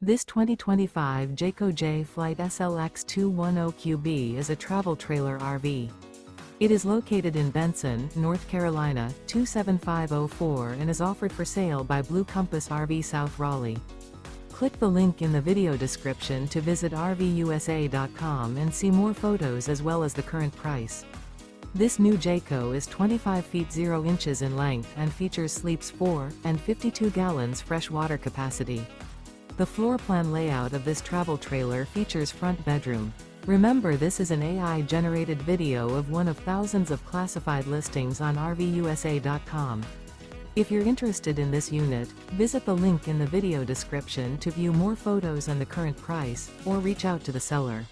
This 2025 Jayco Jay Flight SLX 210QB is a travel trailer RV. It is located in Benson, North Carolina, 27504 and is offered for sale by Blue Compass RV South Raleigh. Click the link in the video description to visit RVUSA.com and see more photos as well as the current price. This new Jayco is 25 feet 0 inches in length and features sleeps 4 and 52 gallons fresh water capacity. The floor plan layout of this travel trailer features front bedroom. Remember, this is an AI-generated video of one of thousands of classified listings on RVUSA.com. If you're interested in this unit, visit the link in the video description to view more photos and the current price, or reach out to the seller.